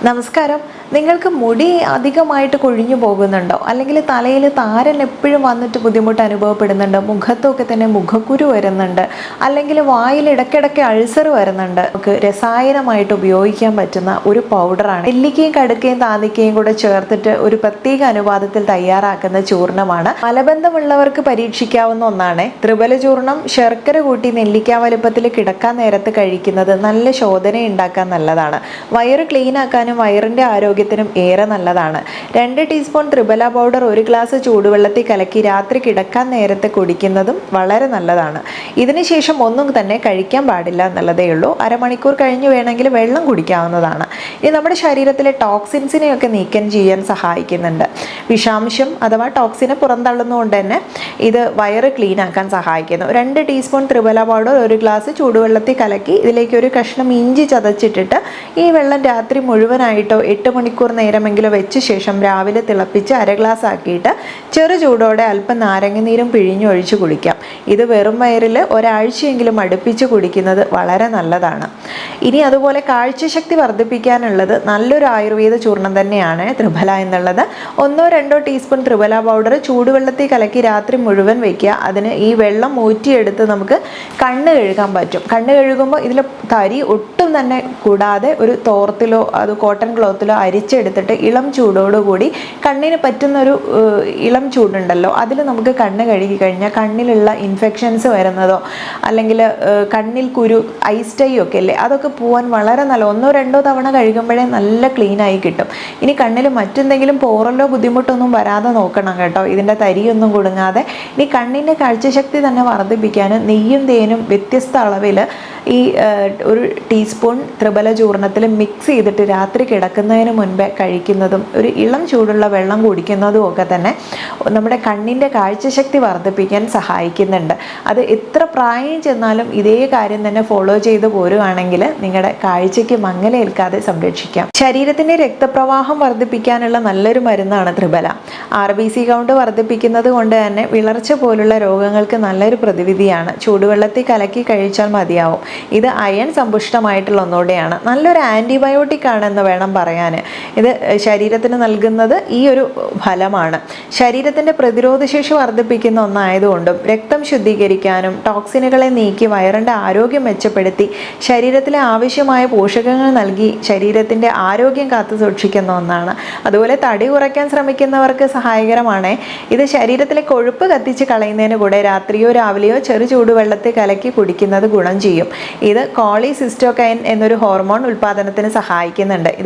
നമസ്കാരം. നിങ്ങൾക്ക് മുടി അധികമായിട്ട് കൊഴിഞ്ഞു പോകുന്നുണ്ടോ? അല്ലെങ്കിൽ തലയിൽ താരൻ എപ്പോഴും വന്നിട്ട് ബുദ്ധിമുട്ട് അനുഭവപ്പെടുന്നുണ്ട്? മുഖത്തൊക്കെ തന്നെ മുഖക്കുരു വരുന്നുണ്ട്? അല്ലെങ്കിൽ വായിൽ ഇടയ്ക്കിടയ്ക്ക് അൾസർ വരുന്നുണ്ട്? നമുക്ക് രസായനമായിട്ട് ഉപയോഗിക്കാൻ പറ്റുന്ന ഒരു പൗഡറാണ്. നെല്ലിക്കയും കടുക്കയും താന്നിക്കയും കൂടെ ചേർത്തിട്ട് ഒരു പ്രത്യേക അനുപാതത്തിൽ തയ്യാറാക്കുന്ന ചൂർണമാണ്. മലബന്ധമുള്ളവർക്ക് പരീക്ഷിക്കാവുന്ന ഒന്നാണ്. ത്രിബല ചൂർണം ശർക്കര കൂട്ടി നെല്ലിക്ക വലുപ്പത്തിൽ കിടക്കാൻ നേരത്ത് കഴിക്കുന്നത് നല്ല ശോധന ഉണ്ടാക്കാൻ നല്ലതാണ്. വയറ് ക്ലീൻ ആക്കാനും വയറിൻ്റെ ആരോഗ്യത്തിനും ഏറെ നല്ലതാണ്. 2 ടീസ്പൂൺ ത്രിബല പൗഡർ 1 ഗ്ലാസ് ചൂടുവെള്ളത്തിൽ കലക്കി രാത്രി കിടക്കാൻ നേരത്തെ കുടിക്കുന്നതും വളരെ നല്ലതാണ്. ഇതിനുശേഷം ഒന്നും തന്നെ കഴിക്കാൻ പാടില്ല എന്നുള്ളതേ ഉള്ളൂ. അരമണിക്കൂർ കഴിഞ്ഞ് വേണമെങ്കിൽ വെള്ളം കുടിക്കാവുന്നതാണ്. ഇത് നമ്മുടെ ശരീരത്തിലെ ടോക്സിൻസിനെയൊക്കെ നീക്കം ചെയ്യാൻ സഹായിക്കുന്നുണ്ട്. വിഷാംശം അഥവാ ടോക്സിനെ പുറന്തള്ളുന്നതുകൊണ്ട് തന്നെ ഇത് വയറ് ക്ലീൻ ആക്കാൻ സഹായിക്കുന്നു. 2 ടീസ്പൂൺ ത്രിബല പൗഡർ 1 ഗ്ലാസ് ചൂടുവെള്ളത്തിൽ കലക്കി ഇതിലേക്ക് ഒരു കഷ്ണം ഇഞ്ചി ചതച്ചിട്ടിട്ട് ഈ വെള്ളം രാത്രി മുഴുവനായിട്ടോ 8 മണിക്കൂർ നേരമെങ്കിലും വെച്ച ശേഷം രാവിലെ തിളപ്പിച്ച് അര ഗ്ലാസ് ആക്കിയിട്ട് ചെറു ചൂടോടെ അല്പം നാരങ്ങനീരും പിഴിഞ്ഞൊഴിച്ച് കുടിക്കാം. ഇത് വെറും വയറിൽ ഒരാഴ്ചയെങ്കിലും അടുപ്പിച്ച് കുടിക്കുന്നത് വളരെ നല്ലതാണ്. ഇനി അതുപോലെ കാഴ്ചശക്തി വർദ്ധിപ്പിക്കാനുള്ളത് നല്ലൊരു ആയുർവേദ ചൂർണം തന്നെയാണ് ത്രിബല എന്നുള്ളത്. 1-2 ടീസ്പൂൺ ത്രിബല പൗഡർ ചൂടുവെള്ളത്തിൽ കലക്കി രാത്രി മുഴുവൻ വയ്ക്കുക. അതിന് ഈ വെള്ളം ഊറ്റിയെടുത്ത് നമുക്ക് കണ്ണ് കഴുകാൻ പറ്റും. കണ്ണ് കഴുകുമ്പോൾ ഇതിൽ തരി ഒട്ടും തന്നെ കൂടാതെ ഒരു തോർത്തിലോ അത് കോട്ടൺ ക്ലോത്തിലോ അരിച്ചെടുത്തിട്ട് ഇളം ചൂടോടുകൂടി കണ്ണിന് പറ്റുന്നൊരു ഇളം ചൂടുണ്ടല്ലോ അതിൽ നമുക്ക് കണ്ണ് കഴുകി കഴിഞ്ഞാൽ കണ്ണിലുള്ള ഇൻഫെക്ഷൻസ് വരുന്നതോ അല്ലെങ്കിൽ കണ്ണിൽ കുരു ഐസ്റ്റൈ ഒക്കെ അല്ലേ അതൊക്കെ പോകാൻ വളരെ നല്ല 1-2 തവണ കഴുകുമ്പോഴേ നല്ല ക്ലീനായി കിട്ടും. ഇനി കണ്ണിൽ മറ്റെന്തെങ്കിലും പോറലോ ബുദ്ധിമുട്ടൊന്നും വരാതെ നോക്കണം കേട്ടോ, ഇതിൻ്റെ തരിയൊന്നും കുടുങ്ങാതെ. ഇനി കണ്ണിൻ്റെ കാഴ്ചശക്തി തന്നെ വർദ്ധിപ്പിക്കാൻ നെയ്യും തേനും വ്യത്യസ്ത അളവിൽ ഈ 1 ടീസ്പൂൺ ത്രിബല ചൂർണത്തിൽ മിക്സ് ചെയ്തിട്ട് രാത്രി കിടക്കുന്നതിന് മുൻപേ കഴിക്കുന്നതും ഒരു ഇളം ചൂടുള്ള വെള്ളം കുടിക്കുന്നതും ഒക്കെ തന്നെ നമ്മുടെ കണ്ണിൻ്റെ കാഴ്ചശക്തി വർദ്ധിപ്പിക്കാൻ സഹായിക്കുന്നുണ്ട്. അത് എത്ര പ്രായം ചെന്നാലും ഇതേ കാര്യം തന്നെ ഫോളോ ചെയ്ത് പോരുകയാണെങ്കിൽ നിങ്ങളുടെ കാഴ്ചയ്ക്ക് മങ്ങലേൽക്കാതെ സംരക്ഷിക്കാം. ശരീരത്തിൻ്റെ രക്തപ്രവാഹം വർദ്ധിപ്പിക്കാനുള്ള നല്ലൊരു മരുന്നാണ് ത്രിബല. RBC കൗണ്ട് വർദ്ധിപ്പിക്കുന്നത് കൊണ്ട് തന്നെ വിളർച്ച പോലുള്ള രോഗങ്ങൾക്ക് നല്ലൊരു പ്രതിവിധിയാണ്. ചൂടുവെള്ളത്തിൽ കലക്കി കഴിച്ചാൽ മതിയാവും. ഇത് അയൺ സമ്പുഷ്ടമായിട്ടുള്ള ഒന്നുകൂടെയാണ്. നല്ലൊരു ആൻറ്റിബയോട്ടിക് ആണെന്ന് വേണം പറയാൻ. ഇത് ശരീരത്തിന് നൽകുന്നത് ഈ ഒരു ഫലമാണ്. ശരീരത്തിൻ്റെ പ്രതിരോധശേഷി വർദ്ധിപ്പിക്കുന്ന ഒന്നായതുകൊണ്ടും രക്തം ശുദ്ധീകരിക്കാനും ടോക്സിനുകളെ നീക്കി വയറിൻ്റെ ആരോഗ്യം മെച്ചപ്പെടുത്തി ശരീരത്തിലെ ആവശ്യമായ പോഷകങ്ങൾ നൽകി ശരീരത്തിൻ്റെ ആരോഗ്യം കാത്തു സൂക്ഷിക്കുന്ന ഒന്നാണ്. അതുപോലെ തടി കുറയ്ക്കാൻ ശ്രമിക്കുന്നവർക്ക് സഹായകരമാണ്. ഇത് ശരീരത്തിലെ കൊഴുപ്പ് കത്തിച്ച് കളയുന്നതിന് കൂടെ രാത്രിയോ രാവിലെയോ ചെറു ചൂടുവെള്ളത്തിൽ കലക്കി കുടിക്കുന്നത് ഗുണം ചെയ്യും. ഇത് കോളിസിസ്റ്റോകൈൻ എന്നൊരു ഹോർമോൺ ഉൽപ്പാദനത്തിന് സഹായിക്കുന്നുണ്ട്.